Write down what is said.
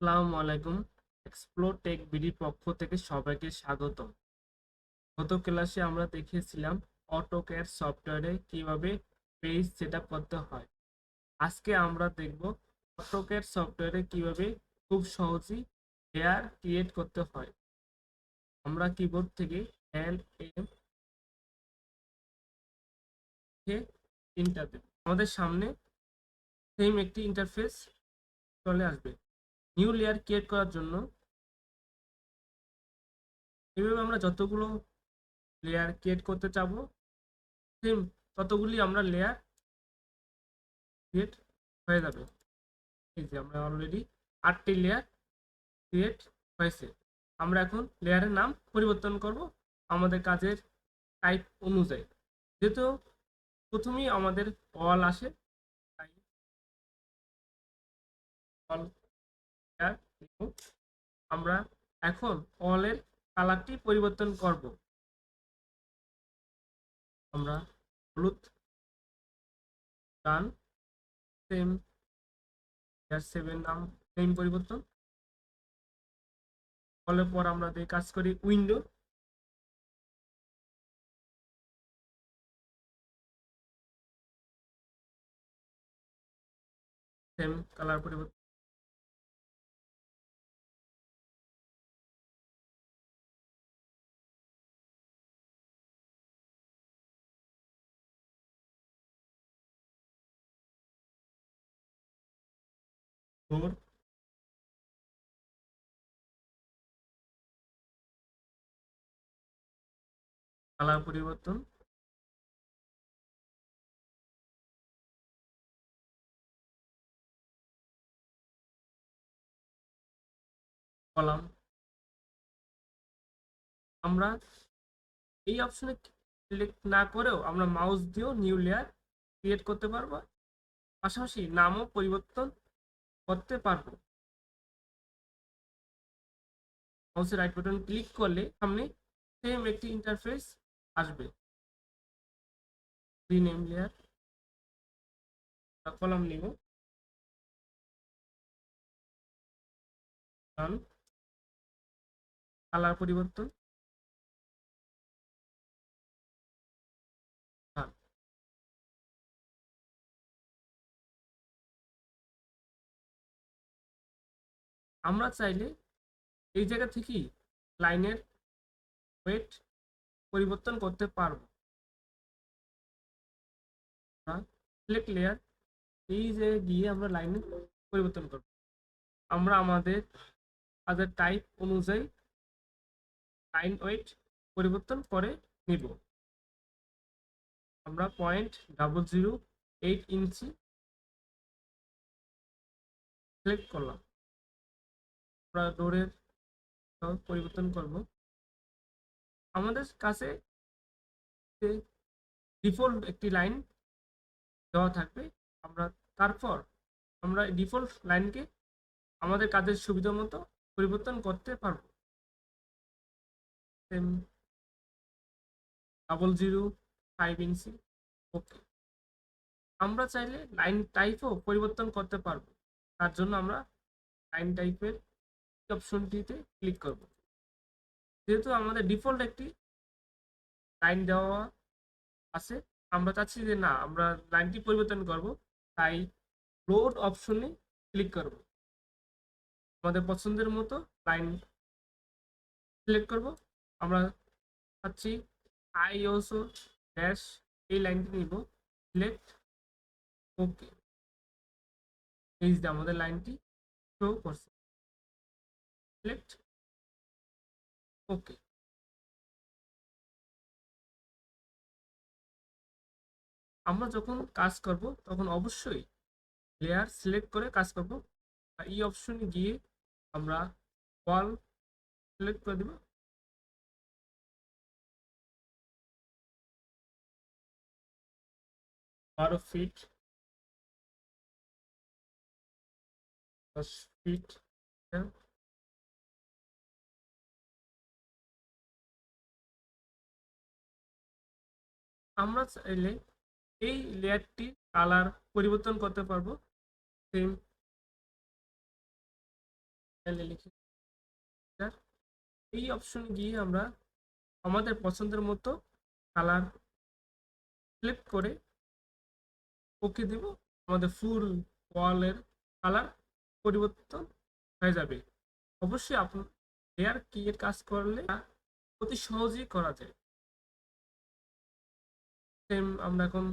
আসসালামু আলাইকুম। Explore take বিডির পক্ষ থেকে সবাইকে স্বাগতম। গত ক্লাসে আমরা দেখিয়েছিলাম অটোক্যাড সফটওয়্যারে কিভাবে পেজ সেটআপ করতে হয়। আজকে আমরা দেখব অটোক্যাড সফটওয়্যারে কিভাবে খুব সহজেই লেয়ার ক্রিয়েট করতে হয়। আমরা কিবোর্ড থেকে এল এন্টার দেব। আমাদের সামনে সেম একটি ইন্টারফেস চলে আসবে। নিউ লেয়ার ক্রিয়েট করার জন্য এভাবে আমরা যতগুলো লেয়ার ক্রিয়েট করতে চাবো সেম ততগুলি আমরা লেয়ার ক্রিয়েট হয়ে যাবে। এই যে আমরা অলরেডি 8টি লেয়ার ক্রিয়েট হয়েছে। আমরা এখন লেয়ারের নাম পরিবর্তন করব আমাদের কাজের টাইপ অনুযায়ী। যেহেতু প্রথমেই আমাদের অল আসে, তাই অল লেয়ার আমরা এখন অলের কালারটি পরিবর্তন করব। আমরা হলুদ ডান, সেম লেয়ার 7 নাম সেম পরিবর্তন। অলের পর আমরা দিয়ে কাজ করি উইন্ডো, সেম কালার পরিবর্তন। ডোর কালার পরিবর্তন। কলাম আমরা এই অপশনে ক্লিক না করেও আমরা মাউস দিয়েও নিউ লেয়ার ক্রিয়েট করতে পারবো, পাশাপাশি নামও পরিবর্তন করতে পারবো। মাউসের রাইট বাটন ক্লিক করলে সামনে সেম একটি ইন্টারফেস আসবে। রিনেম লেয়ার, কলাম নিব, ডান, কালার পরিবর্তন, ডান। আমরা চাইলে এই জায়গা থেকেই লাইনের ওয়েট পরিবর্তন করতে পারবো। সিলেক্ট লেয়ার, এই যে গিয়ে আমরা লাইন পরিবর্তন করব। আমরা আমাদের কাজের টাইপ অনুযায়ী লাইন ওয়েট পরিবর্তন করে নিব। আমরা 0.008 ইঞ্চি সিলেক্ট করলাম। আমরা ডোরের পরিবর্তন করব। আমাদের কাছে ডিফল্ট একটি লাইন দেওয়া থাকবে। আমরা তারপর আমরা ডিফল্ট লাইনকে আমাদের কাজের সুবিধা মতো পরিবর্তন করতে পারবো। 0.005 ইঞ্চি, ওকে। আমরা চাইলে লাইন টাইপও পরিবর্তন করতে পারবো। তার জন্য আমরা লাইন টাইপের অপশনটিতে ক্লিক করব। যেহেতু আমাদের ডিফল্ট একটি লাইন দেওয়া আছে, আমরা চাচ্ছি যে না আমরা লাইনটি পরিবর্তন করব, তাই লোড অপশনে ক্লিক করব। আমাদের পছন্দের মতো লাইন সিলেক্ট করব। আমরা চাচ্ছি আইওসো ড্যাশ, এই লাইনটি নিব, সিলেক্ট, ওকে। এই যে আমাদের লাইনটি শো করছে, সিলেক্ট, ওকে। আমরা যখন কাজ করব তখন অবশ্যই লেয়ার সিলেক্ট করে কাজ করব। এই অপশনে গিয়ে আমরা ওয়াল সিলেক্ট করে দেব। 12 ফিট, 10 ফিট। আমরা চাইলে এই লেয়ারটি কালার পরিবর্তন করতে পারবো। সেম লিখে এই অপশনে গিয়ে আমরা আমাদের পছন্দের মতো কালার সিলেক্ট করে ওকে দেব, আমাদের ফুল ওয়ালের কালার পরিবর্তন হয়ে যাবে। অবশ্যই আপনার লেয়ার ক্রিয়েট কাজ করলে অতি সহজেই করা যায়। সেম আমরা এখন